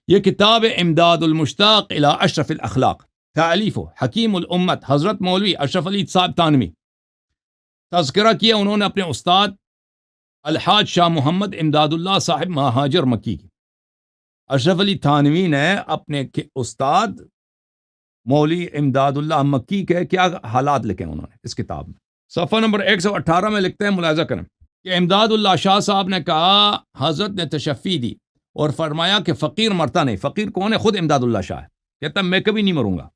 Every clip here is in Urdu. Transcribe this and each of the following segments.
یہ کتاب امداد المشتاق الی اشرف الاخلاق، تالیف حکیم الامت حضرت مولوی اشرف علی صاحب تانوی۔ تذکرہ کیا انہوں نے اپنے استاد الحاج شاہ محمد امداد اللہ صاحب مہاجر مکی کی۔ اشرف علی تھانوی نے اپنے استاد مولوی امداد اللہ مکی کے کیا حالات لکھے انہوں نے اس کتاب میں۔ صفحہ نمبر 118 میں لکھتے ہیں، ملاحظہ کریں کہ امداد اللہ شاہ صاحب نے کہا، حضرت نے تشفی دی اور فرمایا کہ فقیر مرتا نہیں۔ فقیر کون ہے؟ خود امداد اللہ شاہ ہے، کہتا میں کبھی نہیں مروں گا،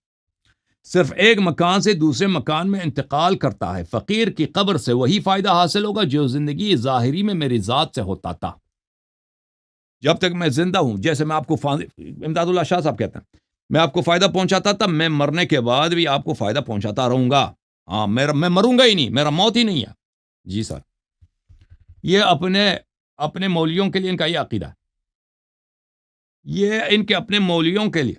صرف ایک مکان سے دوسرے مکان میں انتقال کرتا ہے۔ فقیر کی قبر سے وہی فائدہ حاصل ہوگا جو زندگی ظاہری میں میری ذات سے ہوتا تھا۔ جب تک میں زندہ ہوں، جیسے میں آپ کو امداد اللہ شاہ صاحب کہتے ہیں، میں آپ کو فائدہ پہنچاتا تھا، میں مرنے کے بعد بھی آپ کو فائدہ پہنچاتا رہوں گا۔ ہاں، میں مروں گا ہی نہیں، میرا موت ہی نہیں ہے۔ جی سر، یہ اپنے مولیوں کے لیے ان کا یہ عقیدہ ہے، یہ ان کے اپنے مولیوں کے لیے،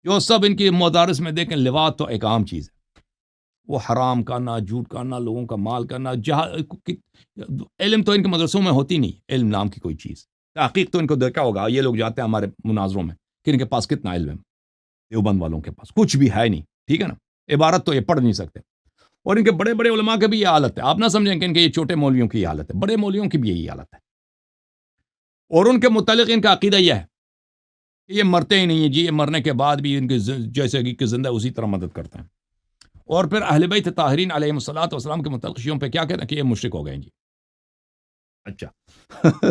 جو سب ان کی مدارس میں دیکھیں، لواط تو ایک عام چیز ہے، وہ حرام کرنا، جھوٹ کرنا، لوگوں کا مال کرنا، علم تو ان کے مدرسوں میں ہوتی نہیں، علم نام کی کوئی چیز۔ تحقیق تو ان کو دیکھا ہوگا، یہ لوگ جاتے ہیں ہمارے مناظروں میں کہ ان کے پاس کتنا علم ہے، دیوبند والوں کے پاس کچھ بھی ہے نہیں، ٹھیک ہے نا، عبارت تو یہ پڑھ نہیں سکتے۔ اور ان کے بڑے بڑے علماء کی بھی یہ حالت ہے، آپ نہ سمجھیں کہ ان کے یہ چھوٹے مولویوں کی یہ حالت ہے، بڑے مولویوں کی بھی یہی حالت ہے۔ اور ان کے متعلق ان کا عقیدہ یہ ہے کہ یہ مرتے ہی نہیں ہیں جی، یہ مرنے کے بعد بھی ان کے جیسے کہ زندہ اسی طرح مدد کرتے ہیں۔ اور پھر اہل بیت طاہرین علیہم الصلوۃ والسلام کے متعلق شیعوں پہ کیا کہتے ہیں کہ یہ مشرک ہو گئے ہیں جی۔ اچھا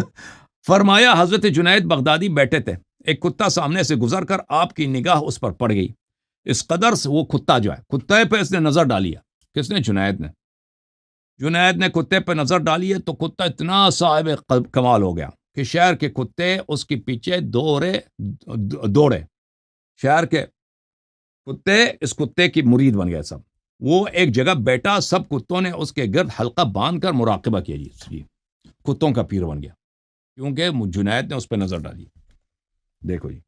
فرمایا حضرت جنید بغدادی بیٹھے تھے، ایک کتا سامنے سے گزر کر آپ کی نگاہ اس پر پڑ گئی، اس قدر سے وہ کتا جو ہے، کتے پہ اس نے نظر ڈالی ہے۔ کس نے؟ جنید نے کتے پہ نظر ڈالی ہے، تو کتا اتنا صاحب کمال ہو گیا کہ شہر کے کتے اس کے پیچھے دوڑے، شہر کے کتے اس کتے کی مرید بن گئے سب۔ وہ ایک جگہ بیٹھا، سب کتوں نے اس کے گرد حلقہ باندھ کر مراقبہ کیا جی، کتوں کا پیر بن گیا، کیونکہ جنید نے اس پہ نظر ڈالی۔ دیکھو جی،